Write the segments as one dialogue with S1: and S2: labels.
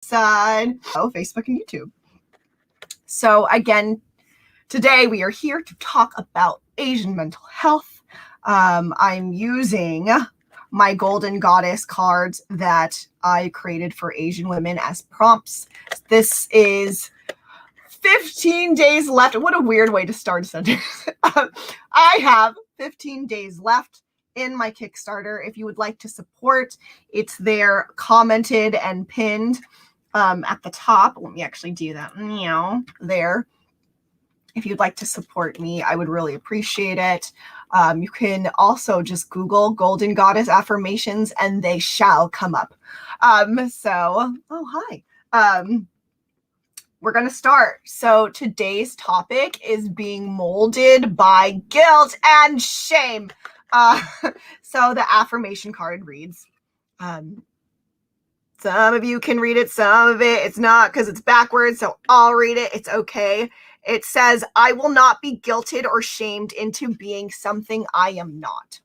S1: side, Facebook and YouTube. So again, today we are here to talk about Asian mental health. I'm using my Golden Goddess cards that I created for Asian women as prompts. This is 15 days left. What a weird way to start a sentence. I have 15 days left in my Kickstarter. If you would like to support, it's there commented and pinned at the top. Let me actually do that. There. If you'd like to support me, I would really appreciate it. You can also just Google Golden Goddess Affirmations and they shall come up. Hi. We're going to start. So today's topic is being molded by guilt and shame. So the affirmation card reads, some of you can read it, some of it's not because it's backwards, so I'll read it. It's okay. It says, I will not be guilted or shamed into being something I am not.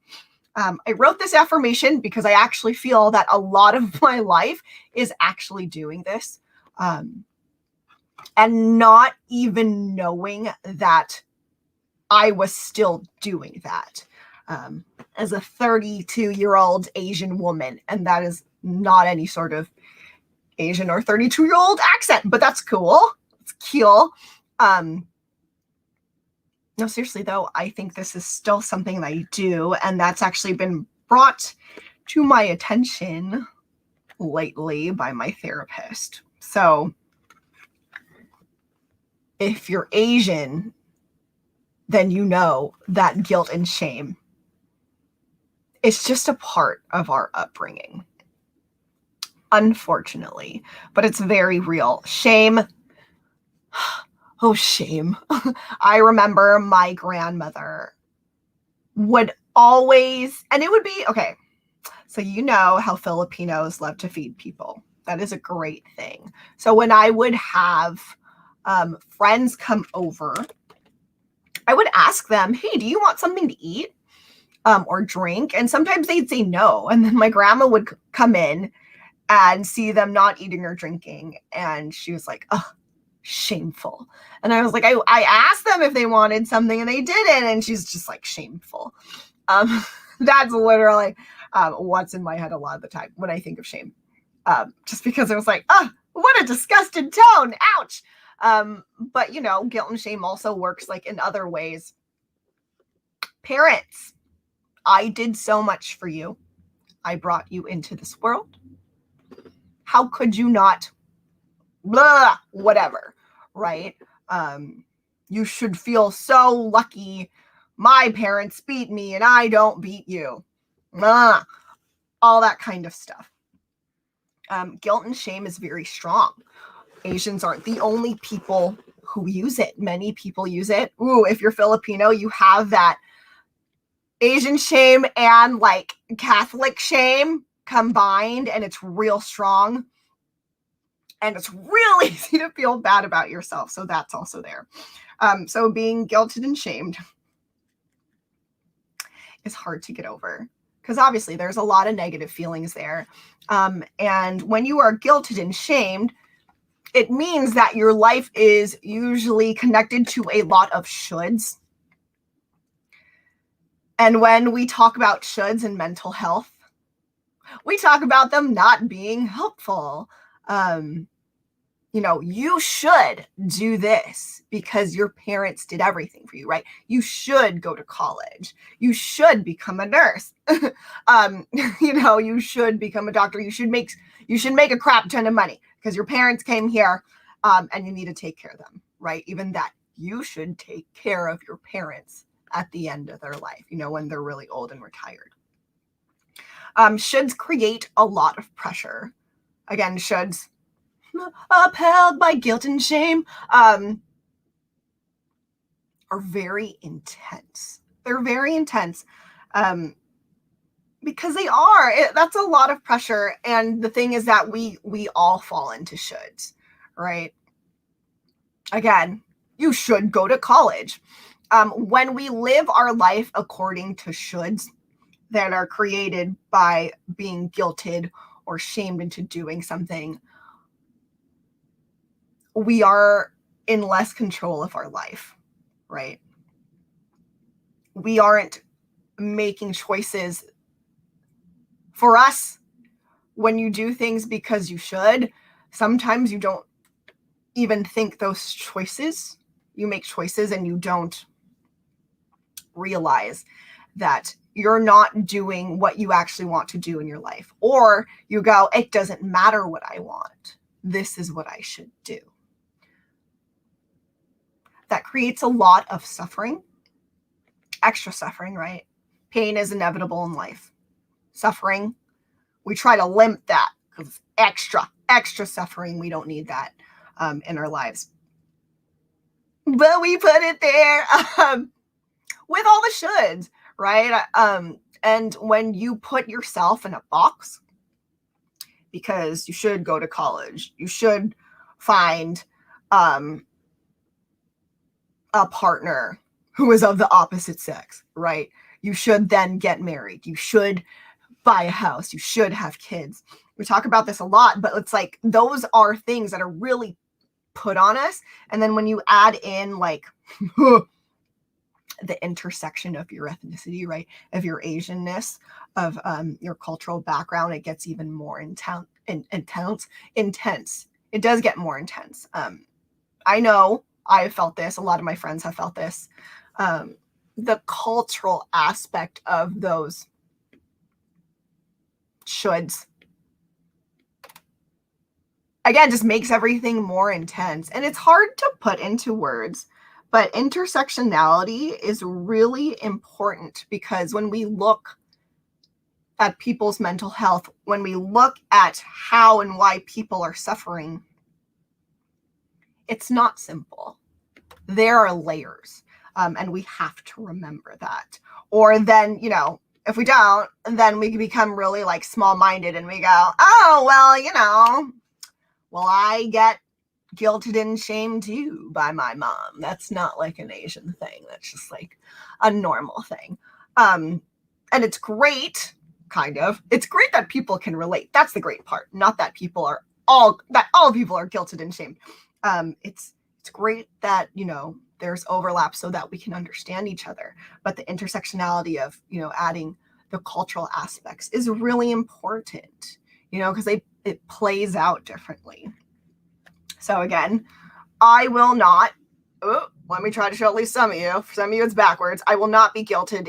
S1: I wrote this affirmation because I actually feel that a lot of my life is actually doing this. And not even knowing that I was still doing that as a 32-year-old Asian woman. And that is not any sort of Asian or 32-year-old accent, but that's cool. It's cool. No, seriously though, I think this is still something that I do, and that's actually been brought to my attention lately by my therapist. So if you're Asian, then you know that guilt and shame, it's just a part of our upbringing. Unfortunately, but it's very real. Shame. Oh, shame. I remember my grandmother would always, and it would be, okay, so you know how Filipinos love to feed people. That is a great thing. So when I would have friends come over, I would ask them, hey, do you want something to eat or drink? And sometimes they'd say no. And then my grandma would come in and see them not eating or drinking. And she was like, oh, shameful. And I was like, I asked them if they wanted something and they didn't. And she's just like, shameful. That's literally what's in my head a lot of the time when I think of shame. Just because it was like, oh, what a disgusted tone. Ouch. But you know, guilt and shame also works like in other ways. Parents, I did so much for you. I brought you into this world. How could you not? Blah, whatever, right? You should feel so lucky. My parents beat me and I don't beat you. Blah, all that kind of stuff. Guilt and shame is very strong. Asians aren't the only people who use it. Many people use it. Ooh, if you're Filipino, you have that Asian shame and like Catholic shame combined, and it's real strong. And it's real easy to feel bad about yourself. So that's also there. So being guilted and shamed is hard to get over because obviously there's a lot of negative feelings there. And when you are guilted and shamed, it means that your life is usually connected to a lot of shoulds. And when we talk about shoulds in mental health, we talk about them not being helpful. You know, you should do this because your parents did everything for you, right? You should go to college. You should become a nurse. You know, you should become a doctor. You should make a crap ton of money because your parents came here, and you need to take care of them, right? Even that, you should take care of your parents at the end of their life, you know, when they're really old and retired. Shoulds create a lot of pressure. Again, shoulds upheld by guilt and shame are very intense. They're very intense because they are. That's a lot of pressure. And the thing is that we all fall into shoulds, right? Again, you should go to college. When we live our life according to shoulds that are created by being guilted or shamed into doing something, we are in less control of our life, right? We aren't making choices for us. When you do things because you should, sometimes you don't even think those choices. You make choices and you don't realize that you're not doing what you actually want to do in your life. Or you go, it doesn't matter what I want. This is what I should do. That creates a lot of suffering, extra suffering, right? Pain is inevitable in life. Suffering, we try to limit that because extra suffering. We don't need that in our lives. But we put it there with all the shoulds, right? And when you put yourself in a box, because you should go to college, you should find a partner who is of the opposite sex, right? You should then get married. You should buy a house. You should have kids. We talk about this a lot, but it's like those are things that are really put on us. And then when you add in like the intersection of your ethnicity, right, of your Asianness, of your cultural background, it gets even more intense. It does get more intense. I know I've felt this. A lot of my friends have felt this. The cultural aspect of those shoulds, again, just makes everything more intense. And it's hard to put into words, but intersectionality is really important because when we look at people's mental health, when we look at how and why people are suffering, it's not simple. There are layers, and we have to remember that. Or then, you know, if we don't, then we become really like small-minded and we go, oh, well, you know, well, I get guilted and shamed too by my mom. That's not like an Asian thing. That's just like a normal thing. And it's great, kind of. It's great that people can relate. That's the great part. Not that all people are guilted and shamed. It's great that, you know, there's overlap so that we can understand each other. But the intersectionality of, you know, adding the cultural aspects is really important, you know, because it plays out differently. So again, I will not, let me try to show at least some of you. For some of you, it's backwards. I will not be guilted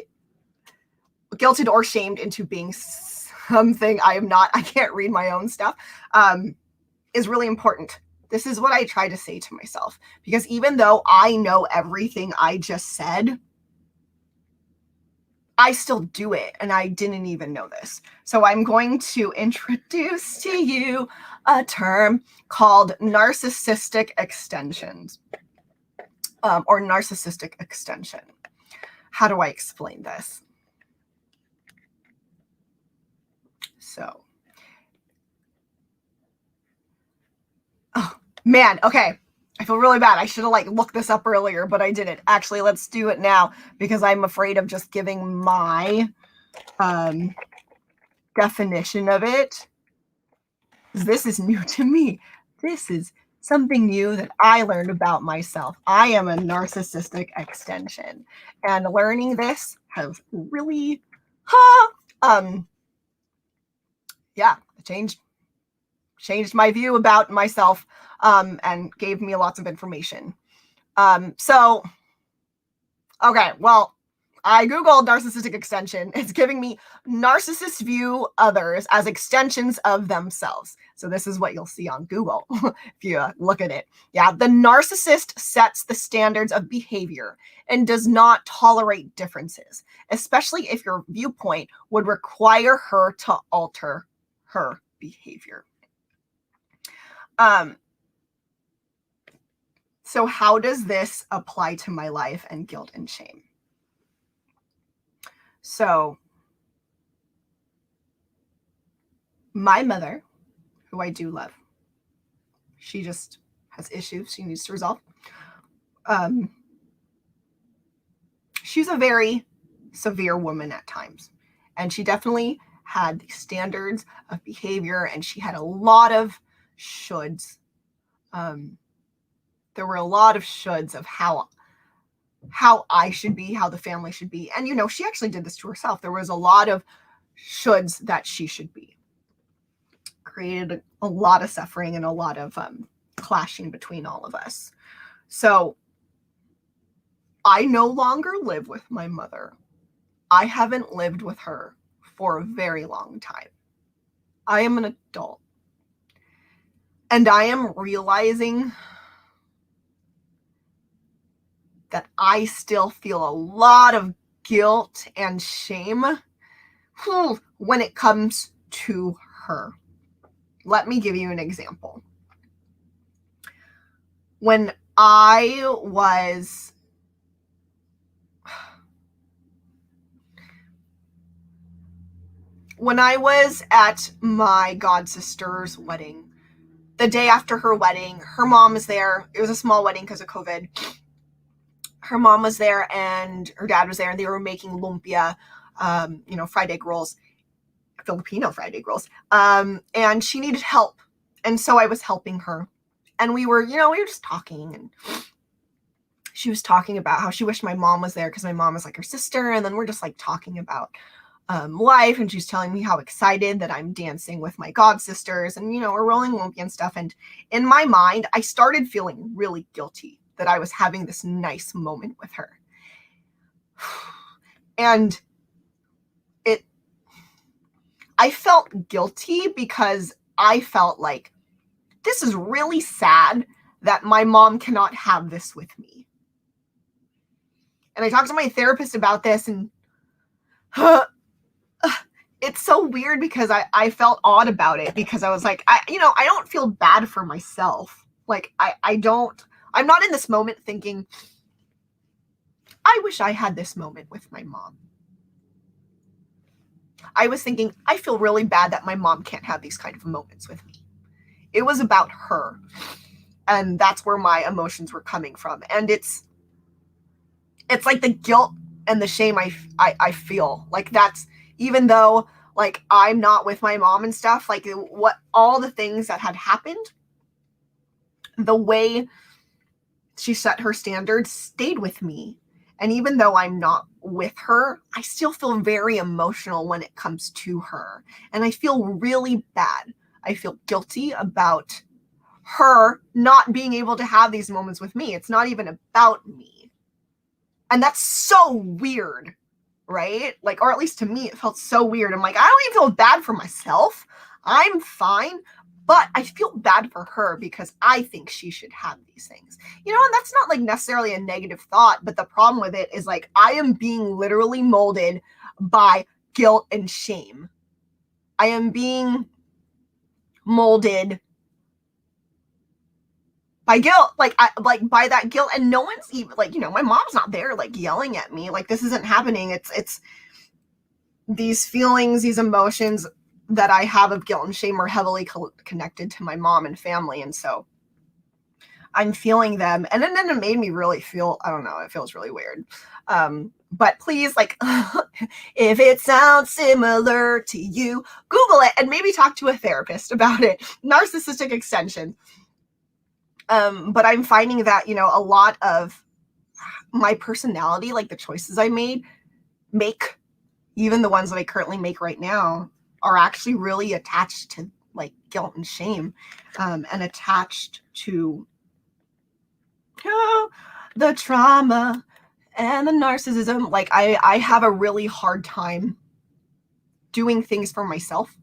S1: or shamed into being something I am not. I can't read my own stuff, is really important. This is what I try to say to myself, because even though I know everything I just said, I still do it, and I didn't even know this. So I'm going to introduce to you a term called narcissistic extensions, or narcissistic extension. How do I explain this? So, oh, man, okay. I feel really bad. I should have like looked this up earlier, but I didn't. Actually, let's do it now because I'm afraid of just giving my definition of it. This is new to me. This is something new that I learned about myself. I am a narcissistic extension, and learning this has really, changed my view about myself, and gave me lots of information. So, okay, well, I Googled narcissistic extension. It's giving me narcissists view others as extensions of themselves. So this is what you'll see on Google if you look at it. Yeah, the narcissist sets the standards of behavior and does not tolerate differences, especially if your viewpoint would require her to alter her behavior. So how does this apply to my life and guilt and shame? So my mother, who I do love, she just has issues she needs to resolve. She's a very severe woman at times, and she definitely had the standards of behavior, and she had a lot of shoulds. There were a lot of shoulds of how I should be, how the family should be. And, she actually did this to herself. There was a lot of shoulds that she should be. Created a lot of suffering and a lot of clashing between all of us. So I no longer live with my mother. I haven't lived with her for a very long time. I am an adult. And I am realizing that I still feel a lot of guilt and shame when it comes to her. Let me give you an example. When I was at my god sister's wedding, the day after her wedding, her mom was there. It was a small wedding because of COVID. Her mom was there and her dad was there, and they were making lumpia, fried egg rolls, Filipino fried egg rolls. And she needed help. And so I was helping her. And we were just talking, and she was talking about how she wished my mom was there because my mom was like her sister. And then we're just like talking about life, and she's telling me how excited that I'm dancing with my god sisters, and we're rolling lumpia and stuff. And in my mind, I started feeling really guilty that I was having this nice moment with her. And I felt guilty because I felt like this is really sad that my mom cannot have this with me. And I talked to my therapist about this, and it's so weird because I felt odd about it, because I was like, I don't feel bad for myself. Like, I'm not in this moment thinking, I wish I had this moment with my mom. I was thinking, I feel really bad that my mom can't have these kind of moments with me. It was about her. And that's where my emotions were coming from. And it's like the guilt and the shame I feel. Like, that's, even though like I'm not with my mom and stuff, like what all the things that had happened, the way she set her standards stayed with me. And even though I'm not with her, I still feel very emotional when it comes to her. And I feel really bad. I feel guilty about her not being able to have these moments with me. It's not even about me. And that's so weird, right? Like, or at least to me, it felt so weird. I'm like, I don't even feel bad for myself. I'm fine. But I feel bad for her because I think she should have these things. And that's not like necessarily a negative thought, but the problem with it is like I am being literally molded by guilt and shame. I am being molded by guilt, like by that guilt, and no one's even like, my mom's not there like yelling at me. Like, this isn't happening. It's these feelings, these emotions that I have of guilt and shame are heavily connected to my mom and family. And so I'm feeling them. And then it made me really feel, I don't know, it feels really weird. But please, like, if it sounds similar to you, Google it and maybe talk to a therapist about it. Narcissistic extension. But I'm finding that, a lot of my personality, like the choices I make, even the ones that I currently make right now, are actually really attached to like guilt and shame, and attached to the trauma and the narcissism. Like, I have a really hard time doing things for myself.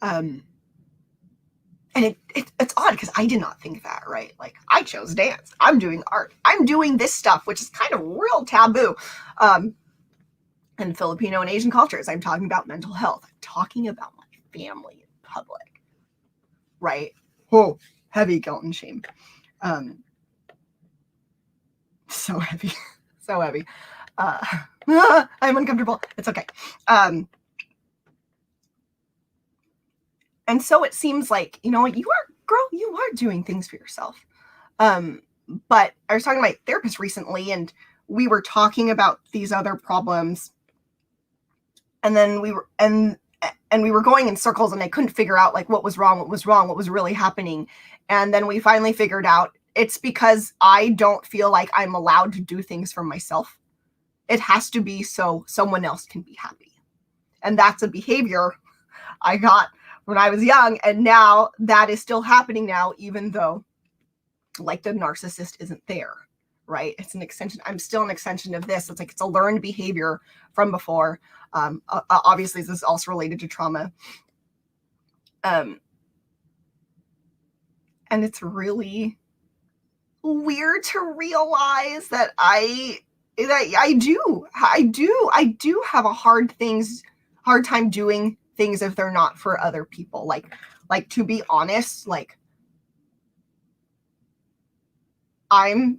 S1: And it's odd because I did not think that, right? Like, I chose dance. I'm doing art. I'm doing this stuff, which is kind of real taboo. In Filipino and Asian cultures, I'm talking about mental health. I'm talking about my family in public, right? Oh, heavy guilt and shame. So heavy, so heavy. I'm uncomfortable. It's okay. And so it seems like, you are doing things for yourself. But I was talking to my therapist recently, and we were talking about these other problems. And then we were going in circles, and I couldn't figure out like what was wrong, what was really happening. And then we finally figured out it's because I don't feel like I'm allowed to do things for myself. It has to be so someone else can be happy. And that's a behavior I got when I was young. And now that is still happening now, even though like the narcissist isn't there, right? It's an extension. I'm still an extension of this. It's like, it's a learned behavior from before. Obviously this is also related to trauma. And it's really weird to realize that I do have a hard time doing things if they're not for other people. Like to be honest, like I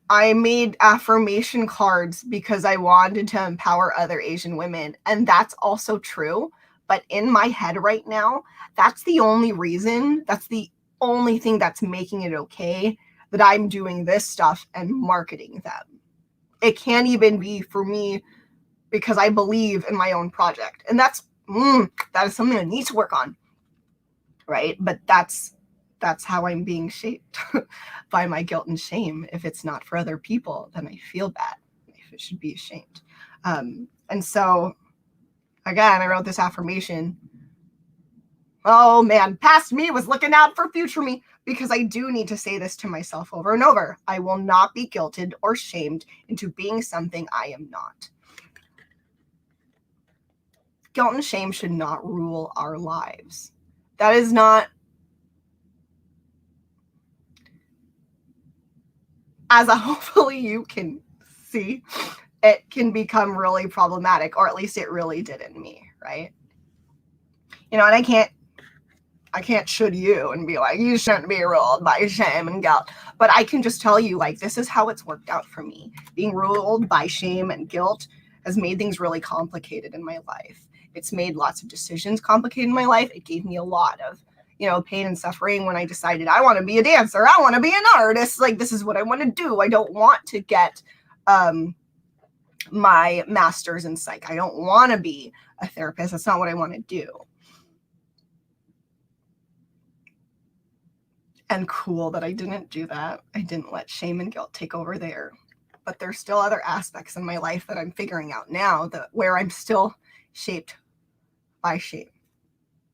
S1: made affirmation cards because I wanted to empower other Asian women, and that's also true. But in my head right now, that's the only reason, that's the only thing that's making it okay that I'm doing this stuff and marketing them. It can't even be for me because I believe in my own project. And that is something I need to work on, right? But that's how I'm being shaped by my guilt and shame. If it's not for other people, then I feel bad. I should be ashamed. And so, again, I wrote this affirmation. Oh man, past me was looking out for future me, because I do need to say this to myself over and over. I will not be guilted or shamed into being something I am not. Guilt and shame should not rule our lives. That is not, as hopefully you can see, it can become really problematic, or at least it really did in me, right? And I can't should you and be like, you shouldn't be ruled by shame and guilt. But I can just tell you, like, this is how it's worked out for me. Being ruled by shame and guilt has made things really complicated in my life. It's made lots of decisions complicated in my life. It gave me a lot of, pain and suffering when I decided I want to be a dancer. I want to be an artist. Like, this is what I want to do. I don't want to get my master's in psych. I don't want to be a therapist. That's not what I want to do. And cool that I didn't do that. I didn't let shame and guilt take over there. But there's still other aspects in my life that I'm figuring out now where I'm still shaped by shame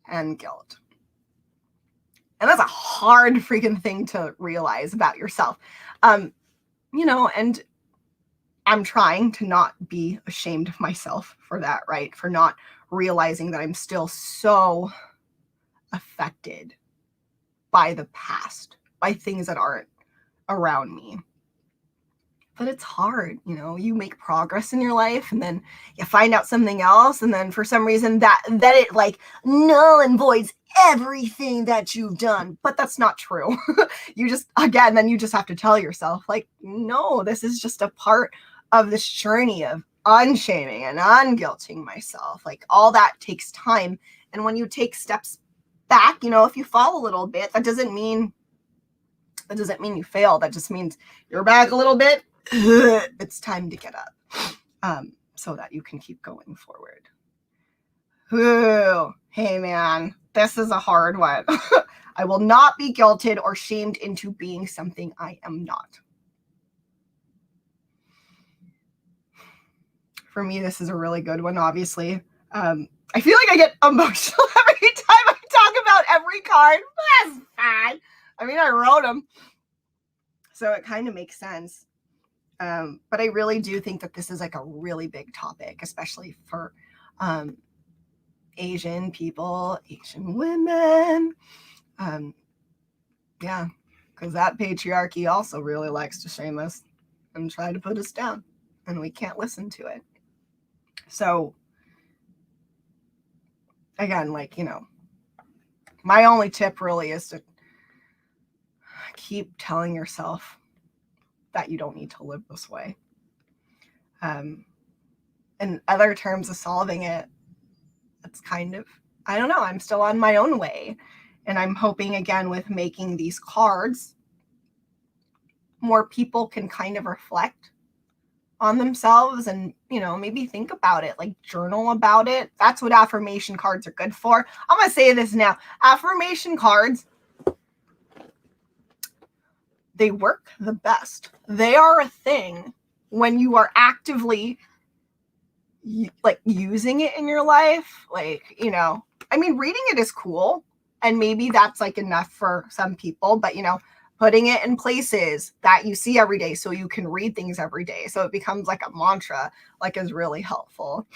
S1: and guilt. And that's a hard freaking thing to realize about yourself. And I'm trying to not be ashamed of myself for that, right? For not realizing that I'm still so affected by the past, by things that aren't around me. But it's hard, you make progress in your life and then you find out something else. And then for some reason that it like null and voids everything that you've done. But that's not true. You just have to tell yourself like, no, this is just a part of this journey of unshaming and unguilting myself. Like all that takes time. And when you take steps back, if you fall a little bit, that doesn't mean you fail. That just means you're back a little bit. It's time to get up, so that you can keep going forward. Ooh, hey man, this is a hard one. I will not be guilted or shamed into being something I am not. For me, this is a really good one, obviously. I feel like I get emotional every time I talk about every card. That's fine. I mean, I wrote them, so it kind of makes sense. But I really do think that this is like a really big topic, especially for Asian people, Asian women. Yeah, because that patriarchy also really likes to shame us and try to put us down, and we can't listen to it. So again, like, my only tip really is to keep telling yourself that you don't need to live this way. And other terms of solving it, it's kind of, I don't know, I'm still on my own way. And I'm hoping, again, with making these cards, more people can kind of reflect on themselves and, maybe think about it, like journal about it. That's what affirmation cards are good for. I'm going to say this now. Affirmation cards, they work the best. They are a thing when you are actively like using it in your life. Like, you know, I mean, reading it is cool, and maybe that's like enough for some people, but, you know, putting it in places that you see every day so you can read things every day, so it becomes like a mantra, like, is really helpful.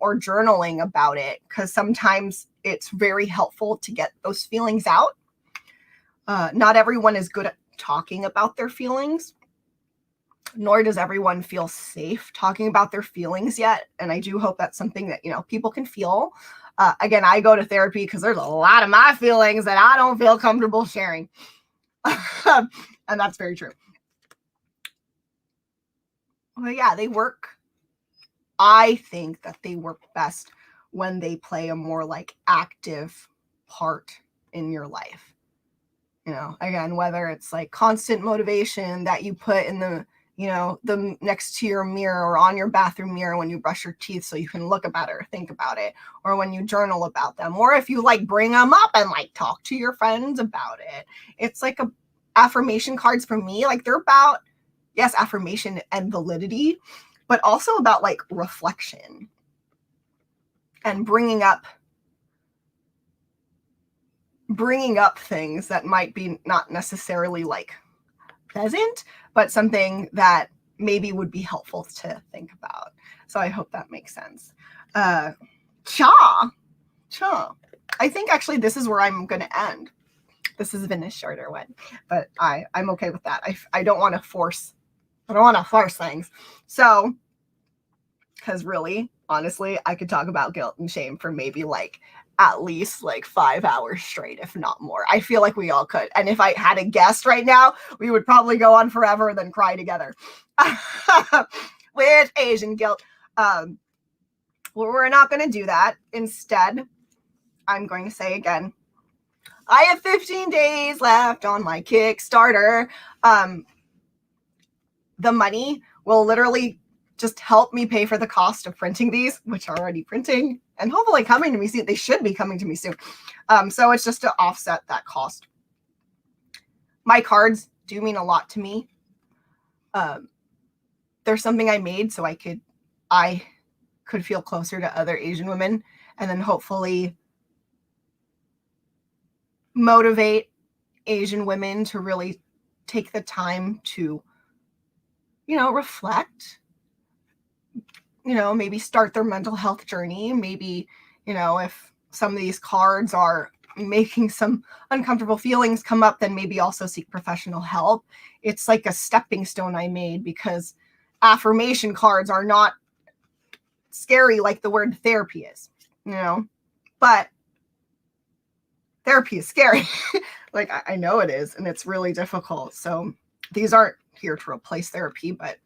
S1: Or journaling about it, because sometimes it's very helpful to get those feelings out. Not everyone is good at talking about their feelings, nor does everyone feel safe talking about their feelings yet. And I do hope that's something that, you know, people can feel. Again, I go to therapy because there's a lot of my feelings that I don't feel comfortable sharing. And that's very true. But yeah, they work. I think that they work best when they play a more like active part in your life. You know, again, whether it's like constant motivation that you put in the, you know, the next to your mirror or on your bathroom mirror when you brush your teeth so you can look about it or think about it, or when you journal about them, or if you like bring them up and like talk to your friends about it. It's like a affirmation cards for me, like they're about, yes, affirmation and validity, but also about like reflection and bringing up things that might be not necessarily like pleasant, but something that maybe would be helpful to think about. So I hope that makes sense. Cha. I think actually this is where I'm going to end. This has been a shorter one, but I'm okay with that. I don't want to force things. So, because really, honestly, I could talk about guilt and shame for maybe like at least like 5 hours straight, if not more. I feel like we all could. And if I had a guest right now, we would probably go on forever and then cry together. With Asian guilt. Well, we're not going to do that. Instead, I'm going to say again, I have 15 days left on my Kickstarter. The money will literally just help me pay for the cost of printing these, which are already printing and hopefully coming to me soon. They should be coming to me soon. So it's just to offset that cost. My cards do mean a lot to me. There's something I made so I could feel closer to other Asian women, and then hopefully motivate Asian women to really take the time to, you know, reflect, you know, maybe start their mental health journey. Maybe, you know, if some of these cards are making some uncomfortable feelings come up, then maybe also seek professional help. It's like a stepping stone I made, because affirmation cards are not scary like the word therapy is, you know, but therapy is scary. Like, I know it is, and it's really difficult. So these aren't here to replace therapy, but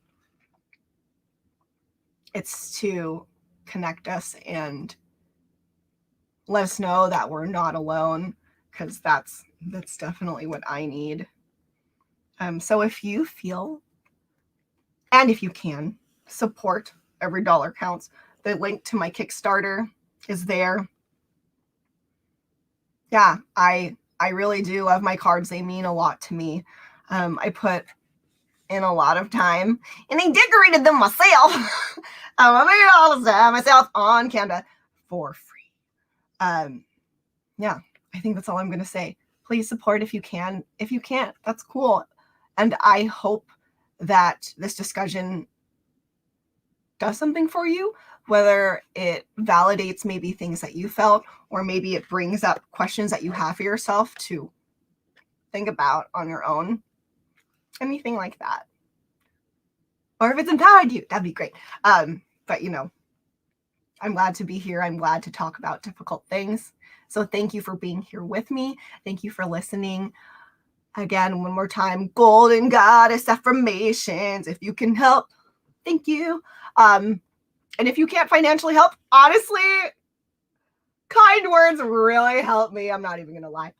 S1: it's to connect us and let us know that we're not alone, because that's definitely what I need. So if you feel, and if you can, support, every dollar counts. The link to my Kickstarter is there. Yeah, I really do love my cards. They mean a lot to me. I put in a lot of time, and I decorated them myself. I made all of them myself on Canva for free. Yeah, I think that's all I'm going to say. Please support if you can. If you can't, that's cool. And I hope that this discussion does something for you, whether it validates maybe things that you felt, or maybe it brings up questions that you have for yourself to think about on your own. Anything like that. Or if it's empowered you, that'd be great. But, you know, I'm glad to be here. I'm glad to talk about difficult things. So thank you for being here with me. Thank you for listening. Again, one more time, Golden Goddess Affirmations. If you can help, thank you. And if you can't financially help, honestly, kind words really help me. I'm not even going to lie.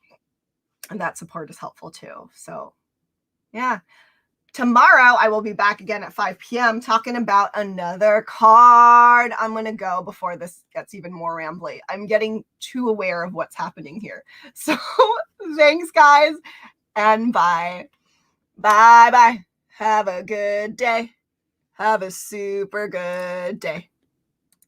S1: And that support is helpful too. So yeah. Tomorrow, I will be back again at 5 p.m. talking about another card. I'm going to go before this gets even more rambly. I'm getting too aware of what's happening here. So thanks, guys, and bye. Bye bye. Have a good day. Have a super good day.